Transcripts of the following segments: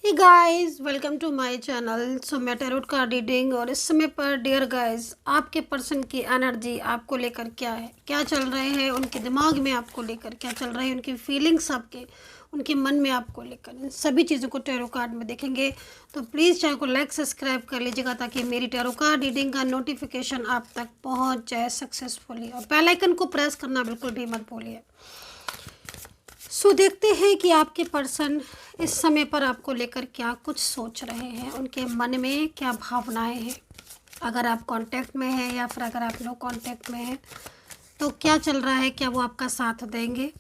Hey guys, welcome to my channel. So मैं tarot card reading और इस समय पर डियर गाइस आपके पर्सन की एनर्जी आपको लेकर क्या है, क्या चल रहे हैं उनके दिमाग में, आपको लेकर क्या चल रहे हैं, उनकी फीलिंग्स आपके उनके मन में आपको लेकर, इन सभी चीज़ों को टैरो कार्ड में देखेंगे। तो प्लीज़ चैनल को लाइक सब्सक्राइब कर लीजिएगा ताकि मेरी टैरो कार्ड रीडिंग का नोटिफिकेशन आप तक पहुँच जाए सक्सेसफुली, और बेल आइकन को प्रेस करना बिल्कुल भी मत भूलिए। सो देखते हैं कि आपके पर्सन इस समय पर आपको लेकर क्या कुछ सोच रहे हैं, उनके मन में क्या भावनाएं हैं। अगर आप कांटेक्ट में हैं या फिर अगर आप नो कांटेक्ट में हैं तो क्या चल रहा है, क्या वो आपका साथ देंगे,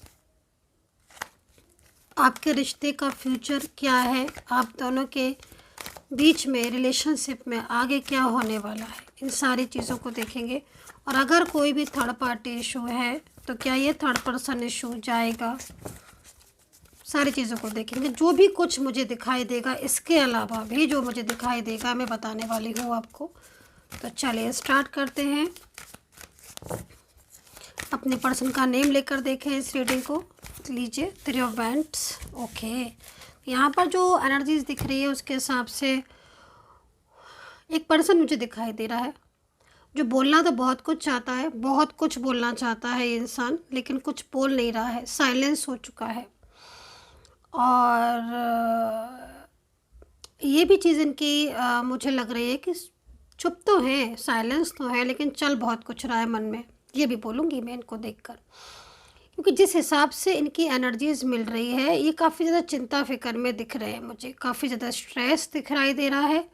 आपके रिश्ते का फ्यूचर क्या है, आप दोनों के बीच में रिलेशनशिप में आगे क्या होने वाला है, इन सारी चीज़ों को देखेंगे। और अगर कोई भी थर्ड पार्टी इशू है तो क्या ये थर्ड पर्सन इशू जाएगा, सारी चीज़ों को देखेंगे। जो भी कुछ मुझे दिखाई देगा, इसके अलावा भी जो मुझे दिखाई देगा मैं बताने वाली हूँ आपको। तो चलिए स्टार्ट करते हैं। अपने पर्सन का नेम लेकर देखें इस रीडिंग को। लीजिए, थ्री ऑफ वैंड्स। ओके, यहाँ पर जो एनर्जीज दिख रही है उसके हिसाब से एक पर्सन मुझे दिखाई दे रहा है जो बोलना तो बहुत कुछ चाहता है, बहुत कुछ बोलना चाहता है ये इंसान, लेकिन कुछ बोल नहीं रहा है, साइलेंस हो चुका है। और ये भी चीज़ इनकी मुझे लग रही है कि चुप तो है, साइलेंस तो है, लेकिन चल बहुत कुछ रहा है मन में, ये भी बोलूँगी मैं इनको देखकर। क्योंकि जिस हिसाब से इनकी एनर्जीज मिल रही है, ये काफ़ी ज़्यादा चिंता फिक्र में दिख रहे हैं मुझे, काफ़ी ज़्यादा स्ट्रेस दिखाई दे रहा है,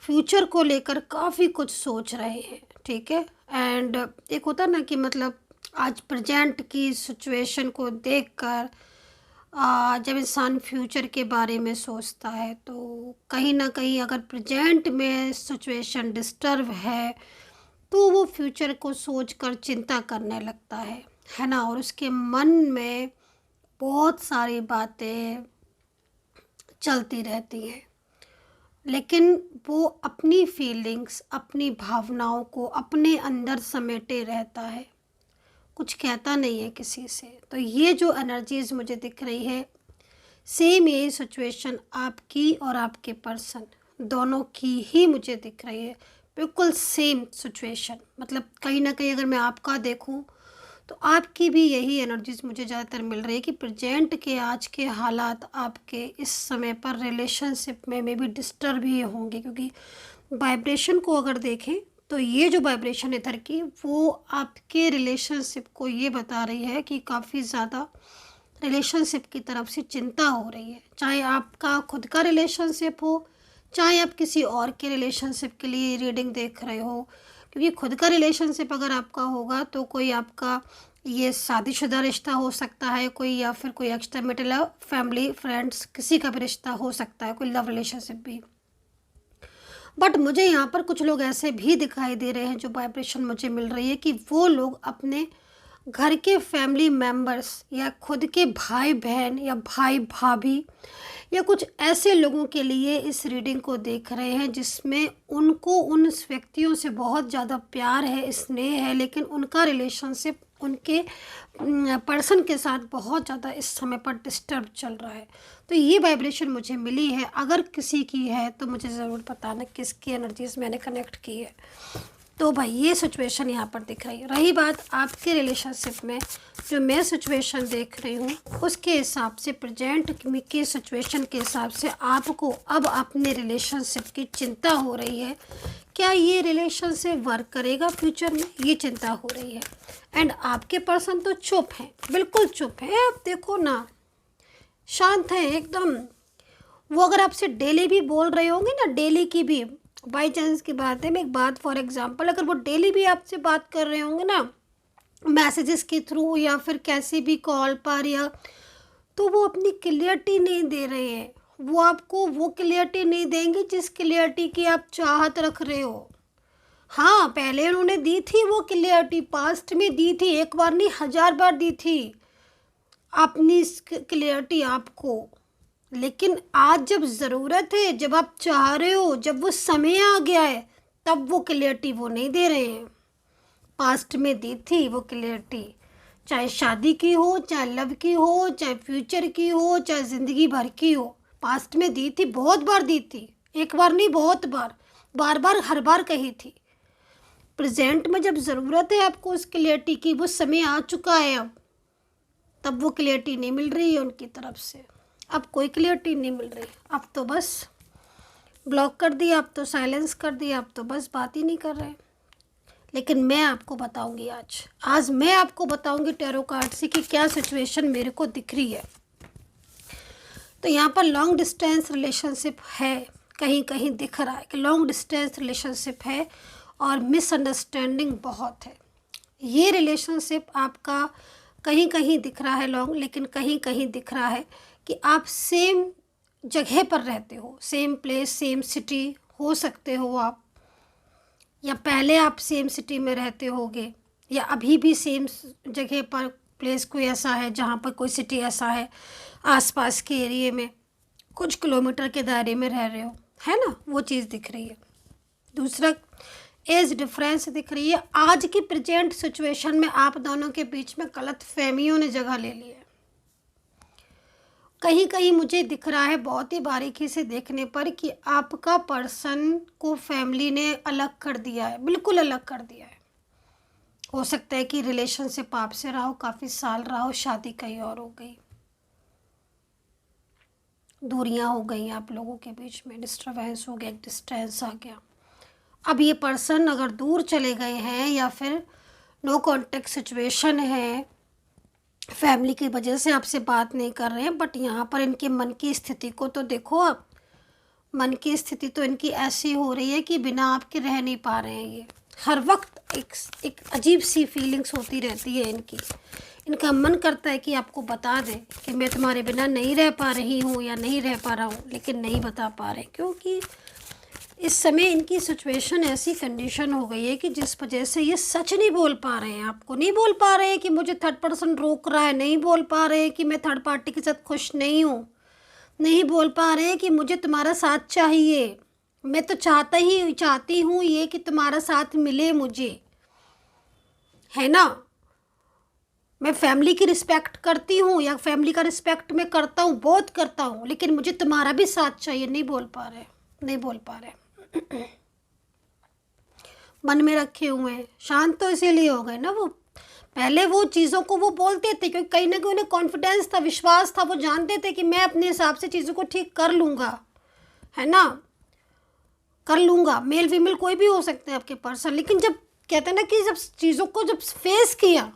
फ्यूचर को लेकर काफ़ी कुछ सोच रहे हैं। ठीक है, एंड एक होता ना कि मतलब आज प्रेजेंट की सिचुएशन को देखकर जब इंसान फ्यूचर के बारे में सोचता है तो कहीं ना कहीं अगर प्रेजेंट में सिचुएशन डिस्टर्ब है तो वो फ्यूचर को सोचकर चिंता करने लगता है ना। और उसके मन में बहुत सारी बातें चलती रहती हैं, लेकिन वो अपनी फीलिंग्स, अपनी भावनाओं को अपने अंदर समेटे रहता है, कुछ कहता नहीं है किसी से। तो ये जो एनर्जीज मुझे दिख रही है, सेम यही सिचुएशन आपकी और आपके पर्सन दोनों की ही मुझे दिख रही है, बिल्कुल सेम सिचुएशन। मतलब कहीं ना कहीं अगर मैं आपका देखूं तो आपकी भी यही एनर्जीज मुझे ज़्यादातर मिल रही है कि प्रेजेंट के आज के हालात आपके इस समय पर रिलेशनशिप में भी डिस्टर्ब ही होंगे। क्योंकि वाइब्रेशन को अगर देखें तो ये जो वाइब्रेशन इधर की, वो आपके रिलेशनशिप को ये बता रही है कि काफ़ी ज़्यादा रिलेशनशिप की तरफ से चिंता हो रही है। चाहे आपका खुद का रिलेशनशिप हो, चाहे आप किसी और के रिलेशनशिप के लिए रीडिंग देख रहे हो। क्योंकि खुद का रिलेशनशिप अगर आपका होगा तो कोई आपका ये शादीशुदा रिश्ता हो सकता है कोई, या फिर कोई एक्स्ट्रा मैरिटल, फैमिली, फ्रेंड्स, किसी का भी रिश्ता हो सकता है, कोई लव रिलेशनशिप भी। बट मुझे यहाँ पर कुछ लोग ऐसे भी दिखाई दे रहे हैं, जो वाइब्रेशन मुझे मिल रही है कि वो लोग अपने घर के फैमिली मेम्बर्स या खुद के भाई बहन या भाई भाभी या कुछ ऐसे लोगों के लिए इस रीडिंग को देख रहे हैं जिसमें उनको उन व्यक्तियों से बहुत ज़्यादा प्यार है, स्नेह है, लेकिन उनका रिलेशनशिप उनके पर्सन के साथ बहुत ज़्यादा इस समय पर डिस्टर्ब चल रहा है। तो ये वाइब्रेशन मुझे मिली है। अगर किसी की है तो मुझे ज़रूर बताना किसकी एनर्जीज मैंने कनेक्ट की है। तो भाई ये सिचुएशन यहाँ पर दिख रही है। रही बात आपके रिलेशनशिप में, जो मैं सिचुएशन देख रही हूँ उसके हिसाब से, प्रेजेंट की सिचुएशन के हिसाब से आपको अब अपने रिलेशनशिप की चिंता हो रही है। क्या ये रिलेशनशिप वर्क करेगा फ्यूचर में, ये चिंता हो रही है। एंड आपके पर्सन तो चुप हैं, बिल्कुल चुप है। आप देखो ना, शांत है एकदम। वो अगर आपसे डेली भी बोल रहे होंगे ना, डेली की भी बाई चांस की बात है, मैं एक बात फॉर एग्जांपल, अगर वो डेली भी आपसे बात कर रहे होंगे ना मैसेजेस के थ्रू या फिर कैसे भी कॉल पर, या तो वो अपनी क्लियरिटी नहीं दे रहे हैं। वो आपको वो क्लियरिटी नहीं देंगे जिस क्लियरिटी की आप चाहत रख रहे हो। हाँ, पहले उन्होंने दी थी वो क्लियरिटी, पास्ट में दी थी, एक बार नहीं 1000 बार दी थी अपनी क्लियरिटी आपको। लेकिन आज जब ज़रूरत है, जब आप चाह रहे हो, जब वो समय आ गया है, तब वो क्लियरिटी वो नहीं दे रहे हैं। पास्ट में दी थी वो क्लियरिटी, चाहे शादी की हो, चाहे लव की हो, चाहे फ्यूचर की हो, चाहे ज़िंदगी भर की हो, पास्ट में दी थी, बहुत बार दी थी, एक बार नहीं बहुत बार, बार बार हर बार कही थी। प्रेजेंट में जब ज़रूरत है आपको उस क्लियरिटी की, वो समय आ चुका है अब, तब वो क्लियरिटी नहीं मिल रही है उनकी तरफ से। अब कोई क्लियरिटी नहीं मिल रही, अब तो बस ब्लॉक कर दिया, अब तो साइलेंस कर दिया, अब तो बस बात ही नहीं कर रहे। लेकिन मैं आपको बताऊंगी आज मैं आपको बताऊंगी टैरो कार्ड से कि क्या सिचुएशन मेरे को दिख रही है। तो यहाँ पर लॉन्ग डिस्टेंस रिलेशनशिप है, कहीं कहीं दिख रहा है कि लॉन्ग डिस्टेंस रिलेशनशिप है और मिसअंडरस्टैंडिंग बहुत है। ये रिलेशनशिप आपका कहीं कहीं दिख रहा है लॉन्ग, लेकिन कहीं कहीं दिख रहा है कि आप सेम जगह पर रहते हो, सेम प्लेस सेम सिटी हो सकते हो आप, या पहले आप सेम सिटी में रहते होगे, या अभी भी सेम जगह पर प्लेस कोई ऐसा है जहाँ पर कोई सिटी ऐसा है आसपास के एरिए में, कुछ किलोमीटर के दायरे में रह रहे हो, है ना, वो चीज़ दिख रही है। दूसरा एज डिफरेंस दिख रही है। आज की प्रेजेंट सिचुएशन में आप दोनों के बीच में गलत फहमियों ने जगह ले ली है। कहीं कहीं मुझे दिख रहा है बहुत ही बारीकी से देखने पर कि आपका पर्सन को फैमिली ने अलग कर दिया है, बिल्कुल अलग कर दिया है। हो सकता है कि रिलेशनशिप आपसे रहा हो, काफ़ी साल रहा हो, शादी कहीं और हो गई, दूरियां हो गई आप लोगों के बीच में, डिस्टर्बेंस हो गया, डिस्टेंस आ गया। अब ये पर्सन अगर दूर चले गए हैं या फिर नो कॉन्टेक्ट सिचुएशन है, फैमिली की वजह से आपसे बात नहीं कर रहे हैं, बट यहाँ पर इनके मन की स्थिति को तो देखो आप, मन की स्थिति तो इनकी ऐसी हो रही है कि बिना आपके रह नहीं पा रहे हैं। ये हर वक्त एक अजीब सी फीलिंग्स होती रहती है इनकी। इनका मन करता है कि आपको बता दें कि मैं तुम्हारे बिना नहीं रह पा रही हूँ या नहीं रह पा रहा हूँ, लेकिन नहीं बता पा रहे, क्योंकि इस समय इनकी सिचुएशन ऐसी कंडीशन हो गई है कि जिस वजह से ये सच नहीं बोल पा रहे हैं, आपको नहीं बोल पा रहे हैं कि मुझे थर्ड पर्सन रोक रहा है, नहीं बोल पा रहे हैं कि मैं थर्ड पार्टी के साथ खुश नहीं हूँ, नहीं बोल पा रहे हैं कि मुझे तुम्हारा साथ चाहिए, मैं तो चाहती हूँ ये कि तुम्हारा साथ मिले मुझे, है ना, मैं फैमिली की रिस्पेक्ट करती हूँ या फैमिली का रिस्पेक्ट मैं करता हूँ, बहुत करता हूँ, लेकिन मुझे तुम्हारा भी साथ चाहिए, नहीं बोल पा रहे, नहीं बोल पा रहे। मन में रखे हुए हैं। शांत तो इसीलिए हो गए ना, वो पहले वो चीज़ों को वो बोलते थे क्योंकि कहीं ना कहीं उन्हें कॉन्फिडेंस था, विश्वास था, वो जानते थे कि मैं अपने हिसाब से चीज़ों को ठीक कर लूँगा, है ना, कर लूँगा। मेल फीमेल कोई भी हो सकते हैं आपके पर्सन, लेकिन जब कहते हैं ना कि जब चीज़ों को जब फेस किया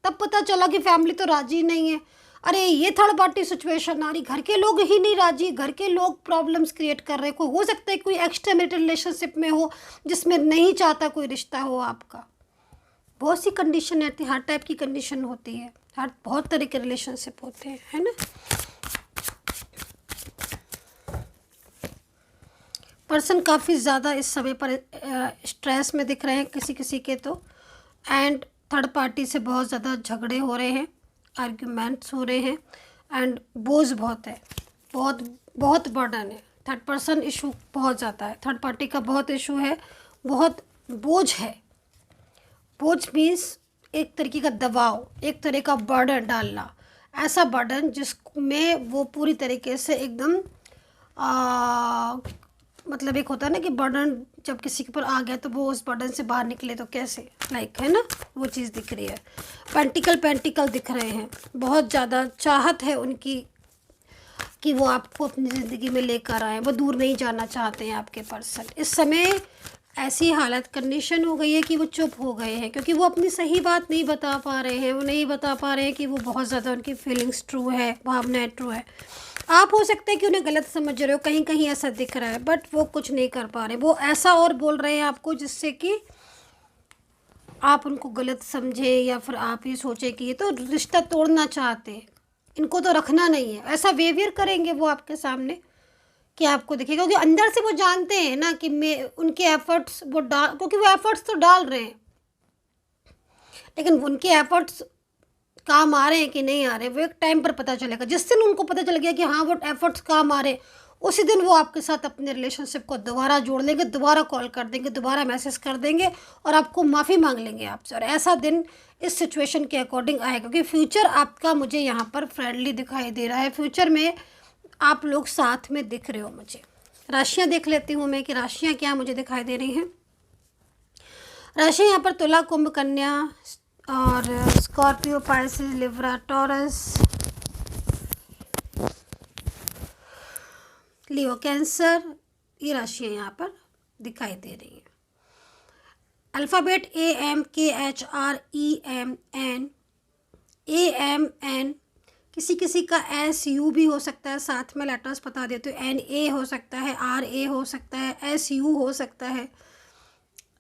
तब पता चला कि फैमिली तो राजी नहीं है। अरे ये थर्ड पार्टी सिचुएशन आ रही, घर के लोग ही नहीं राजी, घर के लोग प्रॉब्लम्स क्रिएट कर रहे हैं। कोई हो सकता है कोई एक्स्ट्रा मैरिटल रिलेशनशिप में हो जिसमें नहीं चाहता कोई रिश्ता हो आपका। बहुत सी कंडीशन रहती है, हर टाइप की कंडीशन होती है, हर बहुत तरह के रिलेशनशिप होते हैं, है ना। पर्सन काफ़ी ज़्यादा इस समय पर स्ट्रेस में दिख रहे हैं किसी किसी के तो, एंड थर्ड पार्टी से बहुत ज़्यादा झगड़े हो रहे हैं, आर्ग्यूमेंट्स हो रहे हैं, एंड बोझ बहुत है, बहुत बहुत बर्डन है। थर्ड पर्सन इशू बहुत ज़्यादा है, थर्ड पार्टी का बहुत इशू है, बहुत बोझ है। बोझ मीन्स एक तरीके का दबाव, एक तरह का बर्डन डालना, ऐसा बर्डन जिसमें वो पूरी तरीके से एकदम मतलब एक होता है ना कि बर्डन जब किसी के ऊपर आ गया तो वो उस बर्डन से बाहर निकले तो कैसे, लाइक, है ना, वो चीज़ दिख रही है। पेंटिकल दिख रहे हैं, बहुत ज़्यादा चाहत है उनकी कि वो आपको अपनी ज़िंदगी में लेकर आए, वो दूर नहीं जाना चाहते हैं आपके पर्सन। इस समय ऐसी हालत कंडीशन हो गई है कि वो चुप हो गए हैं, क्योंकि वो अपनी सही बात नहीं बता पा रहे हैं, वो नहीं बता पा रहे हैं कि वो बहुत ज़्यादा उनकी फीलिंग्स ट्रू है, भावनाएं ट्रू है। आप हो सकते हैं कि उन्हें गलत समझ रहे हो, कहीं कहीं ऐसा दिख रहा है, बट वो कुछ नहीं कर पा रहे, वो ऐसा और बोल रहे हैं आपको जिससे कि आप उनको गलत समझे या फिर आप ये सोचे कि ये तो रिश्ता तोड़ना चाहते हैं, इनको तो रखना नहीं है, ऐसा बिहेवियर करेंगे वो आपके सामने कि आपको दिखेगा, क्योंकि अंदर से वो जानते हैं ना कि मैं उनके एफर्ट्स वो डाल, क्योंकि वो एफर्ट्स तो डाल रहे हैं, लेकिन उनके एफर्ट्स काम आ रहे हैं कि नहीं आ रहे वो एक टाइम पर पता चलेगा। जिस दिन उनको पता चल गया कि हाँ वो एफर्ट्स काम आ रहे, उसी दिन वो आपके साथ अपने रिलेशनशिप को दोबारा जोड़ लेंगे, दोबारा कॉल कर देंगे, दोबारा मैसेज कर देंगे और आपको माफ़ी मांग लेंगे आपसे। और ऐसा दिन इस सिचुएशन के अकॉर्डिंग आएगा, क्योंकि फ्यूचर आपका मुझे यहाँ पर फ्रेंडली दिखाई दे रहा है। फ्यूचर में आप लोग साथ में दिख रहे हो मुझे। राशियाँ देख लेती हूँ मैं कि राशियाँ क्या मुझे दिखाई दे रही हैं। राशियाँ यहाँ पर तुला, कुंभ, कन्या और स्कॉर्पियो, पाइसेस, लिब्रा, टॉरस, लियो, कैंसर, ये राशियाँ यहाँ पर दिखाई दे रही हैं। अल्फ़ाबेट AMKHREMN, AMN, किसी किसी का SU भी हो सकता है, साथ में लेटर्स बता देते हो। NA हो सकता है, RA हो सकता है, SU हो सकता है,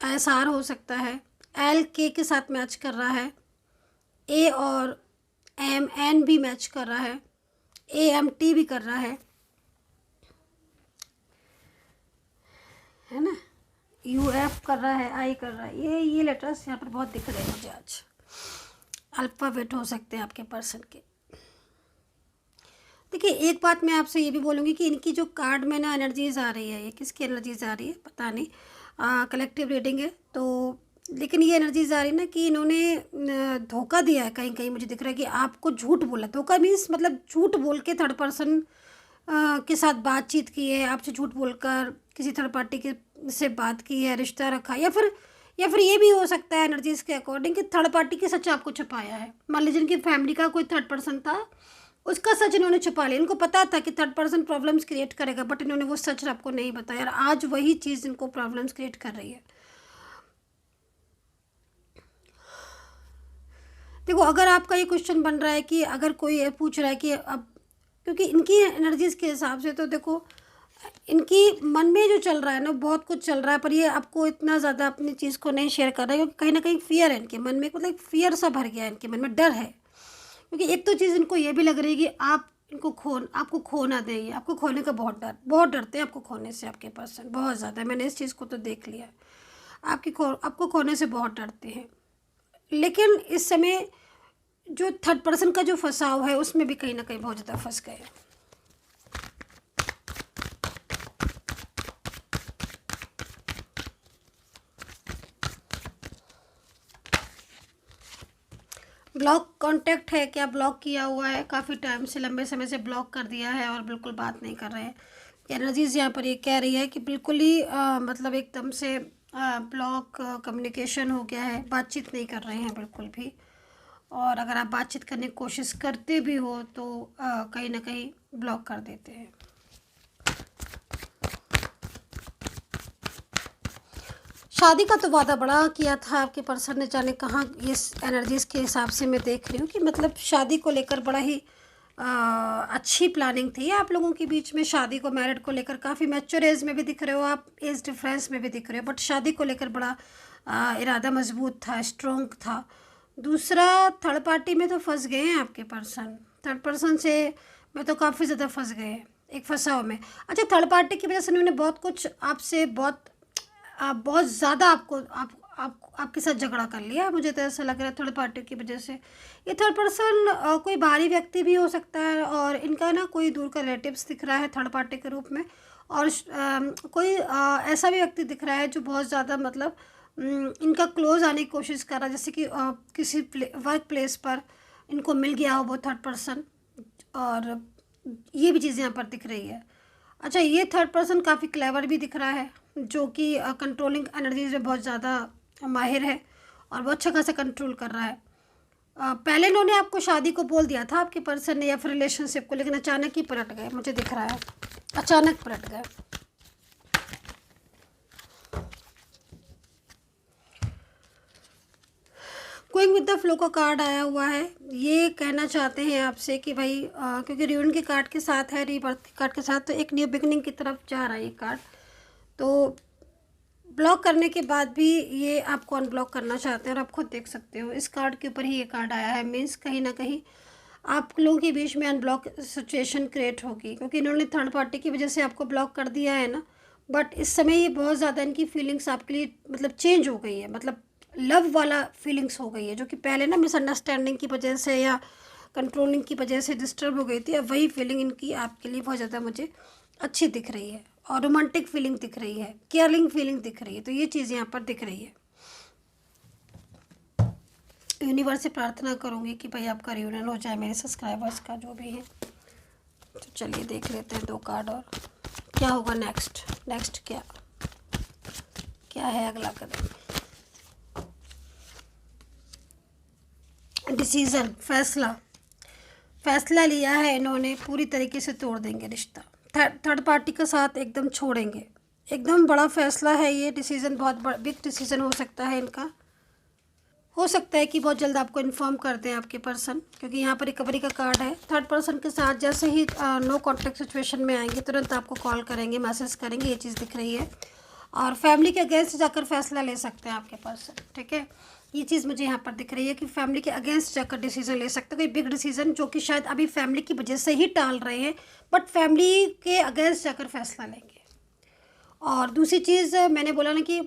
SR हो सकता है, LK के साथ मैच कर रहा है, A और MN भी मैच कर रहा है, AMT भी कर रहा है ना, UF कर रहा है, I कर रहा है। ये लेटर्स यहाँ पर बहुत दिख रहे हैं मुझे आज। अल्फ़ाबेट हो सकते हैं आपके पर्सन के। देखिए, एक बात मैं आपसे ये भी बोलूँगी कि इनकी जो कार्ड में ना एनर्जीज़ आ रही है, ये किसकी एनर्जीज़ आ रही है पता नहीं, कलेक्टिव रीडिंग है तो, लेकिन ये एनर्जीज़ आ रही है ना कि इन्होंने धोखा दिया है कहीं कहीं। मुझे दिख रहा है कि आपको झूठ बोला। धोखा मीन्स मतलब झूठ बोल के थर्ड पर्सन के साथ बातचीत की है, आपसे झूठ बोलकर किसी थर्ड पार्टी के से बात की है, रिश्ता रखा, या फिर ये भी हो सकता है एनर्जीज़ के अकॉर्डिंग कि थर्ड पार्टी के सच आपको छुपाया है। मान लीजिए इनकी फैमिली का कोई थर्ड पर्सन था, उसका सच इन्होंने छुपा लिया। इनको पता था कि थर्ड पर्सन प्रॉब्लम्स क्रिएट करेगा, बट इन्होंने वो सच आपको नहीं बताया और आज वही चीज़ इनको प्रॉब्लम्स क्रिएट कर रही है। देखो, अगर आपका ये क्वेश्चन बन रहा है कि अगर कोई ये पूछ रहा है कि अब, क्योंकि इनकी एनर्जीज़ के हिसाब से तो देखो, इनकी मन में जो चल रहा है ना, बहुत कुछ चल रहा है, पर ये आपको इतना ज़्यादा अपनी चीज़ को नहीं शेयर कर रहा है क्योंकि कहीं ना कहीं फियर है इनके मन में, मतलब फियर सा भर गया है इनके मन में, डर है। क्योंकि एक तो चीज़ इनको ये भी लग रही है कि आपको खो ना दें, आपको खोने का बहुत डरते हैं आपको खोने से, आपके पर्सन बहुत ज़्यादा। मैंने इस चीज़ को तो देख लिया है, आपको खोने से बहुत डरते हैं। लेकिन इस समय जो थर्ड पर्सन का जो फंसाव है उसमें भी कहीं ना कहीं बहुत ज़्यादा फंस गए हैं। ब्लॉक कांटेक्ट है क्या? ब्लॉक किया हुआ है काफ़ी टाइम से, लंबे समय से ब्लॉक कर दिया है और बिल्कुल बात नहीं कर रहे हैं। एनर्जीज़ यहाँ पर ये कह रही है कि बिल्कुल ही मतलब एकदम से ब्लॉक कम्युनिकेशन हो गया है, बातचीत नहीं कर रहे हैं बिल्कुल भी। और अगर आप बातचीत करने की कोशिश करते भी हो तो कहीं ना कहीं ब्लॉक कर देते हैं। शादी का तो वादा बड़ा किया था आपके पर्सन ने, जाने कहाँ। ये एनर्जीज़ के हिसाब से मैं देख रही हूँ कि मतलब शादी को लेकर बड़ा ही अच्छी प्लानिंग थी आप लोगों के बीच में। शादी को, मैरिड को लेकर काफ़ी मैच्योर एज में भी दिख रहे हो आप, एज डिफरेंस में भी दिख रहे हो, बट शादी को लेकर बड़ा इरादा मजबूत था, स्ट्रॉन्ग था। दूसरा, थर्ड पार्टी में तो फंस गए हैं आपके पर्सन। थर्ड पर्सन से मैं तो काफ़ी ज़्यादा फंस गए हैं एक फंसाव में। अच्छा, थर्ड पार्टी की वजह से उन्होंने बहुत कुछ आपसे बहुत ज़्यादा आपके साथ झगड़ा कर लिया। मुझे तो ऐसा लग रहा है थर्ड पार्टी की वजह से। ये थर्ड पर्सन कोई बाहरी व्यक्ति भी हो सकता है और इनका ना कोई दूर का रिलेटिव्स दिख रहा है थर्ड पार्टी के रूप में, और कोई ऐसा भी व्यक्ति दिख रहा है जो बहुत ज़्यादा मतलब इनका क्लोज आने की कोशिश कर रहा है, जैसे कि किसी वर्क प्लेस पर इनको मिल गया हो वो थर्ड पर्सन, और ये भी चीज़ यहाँ पर दिख रही है। अच्छा, ये थर्ड पर्सन काफ़ी क्लेवर भी दिख रहा है, जो कि कंट्रोलिंग एनर्जीज में बहुत ज़्यादा माहिर है और वो अच्छा खासा कंट्रोल कर रहा है। पहले इन्होंने आपको शादी को बोल दिया था आपके पर्सन ने या फिर रिलेशनशिप को, लेकिन अचानक ही पलट गए, मुझे दिख रहा है अचानक पलट गए। गोइंग विद द फ्लो का कार्ड आया हुआ है। ये कहना चाहते हैं आपसे कि भाई क्योंकि रियून के कार्ड के साथ है, रीबर्थ के कार्ड के साथ, तो एक न्यू बिगनिंग की तरफ जा रहा है ये कार्ड। तो ब्लॉक करने के बाद भी ये आपको अनब्लॉक करना चाहते हैं और आप खुद देख सकते हो इस कार्ड के ऊपर ही ये कार्ड आया है। मीन्स कहीं ना कहीं आप लोगों के बीच में अनब्लॉक सिचुएशन क्रिएट होगी, क्योंकि इन्होंने थर्ड पार्टी की वजह से आपको ब्लॉक कर दिया है ना। बट इस समय ये बहुत ज़्यादा इनकी फीलिंग्स आपके लिए मतलब चेंज हो गई है, मतलब लव वाला फीलिंग्स हो गई है, जो कि पहले ना मिसअंडरस्टैंडिंग की वजह से या कंट्रोलिंग की वजह से डिस्टर्ब हो गई थी। अब वही फीलिंग इनकी आपके लिए बहुत ज़्यादा मुझे अच्छी दिख रही है और रोमांटिक फीलिंग दिख रही है, केयरिंग फीलिंग दिख रही है। तो ये चीज़ यहाँ पर दिख रही है। यूनिवर्स से प्रार्थना करूँगी कि भाई आपका रियूनियन हो जाए, मेरे सब्सक्राइबर्स का जो भी है। तो चलिए देख लेते हैं 2 कार्ड और क्या होगा नेक्स्ट। नेक्स्ट क्या क्या है अगला कदम। डिसीज़न, फैसला लिया है इन्होंने, पूरी तरीके से तोड़ देंगे रिश्ता, थर्ड पार्टी का साथ एकदम छोड़ेंगे। एकदम बड़ा फैसला है ये, डिसीज़न बहुत बड़ा बिग डिसीज़न हो सकता है इनका। हो सकता है कि बहुत जल्द आपको इन्फॉर्म कर दें आपके पर्सन, क्योंकि यहाँ पर रिकवरी का कार्ड है। थर्ड पर्सन के साथ जैसे ही नो कॉन्टेक्ट सिचुएशन में आएंगे तुरंत आपको कॉल करेंगे, मैसेज करेंगे, ये चीज़ दिख रही है। और फैमिली के अगेंस्ट जाकर फैसला ले सकते हैं आपके पर्सन, ठीक है। ये चीज़ मुझे यहाँ पर दिख रही है कि फैमिली के अगेंस्ट जाकर डिसीजन ले सकते हैं, कोई बिग डिसीजन जो कि शायद अभी फैमिली की वजह से ही टाल रहे हैं, बट फैमिली के अगेंस्ट जाकर फैसला लेंगे। और दूसरी चीज़ मैंने बोला ना कि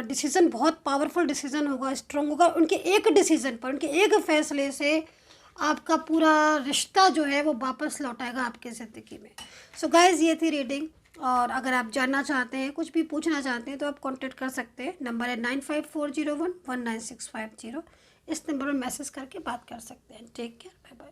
डिसीज़न बहुत पावरफुल डिसीज़न होगा, स्ट्रॉन्ग होगा। उनके एक डिसीज़न पर, उनके एक फ़ैसले से आपका पूरा रिश्ता जो है वो वापस लौट आएगा आपके ज़िंदगी में। सो गाइज़, ये थी रीडिंग। और अगर आप जानना चाहते हैं, कुछ भी पूछना चाहते हैं, तो आप कांटेक्ट कर सकते हैं। नंबर है 9540119650। इस नंबर पर मैसेज करके बात कर सकते हैं। Take care, bye bye.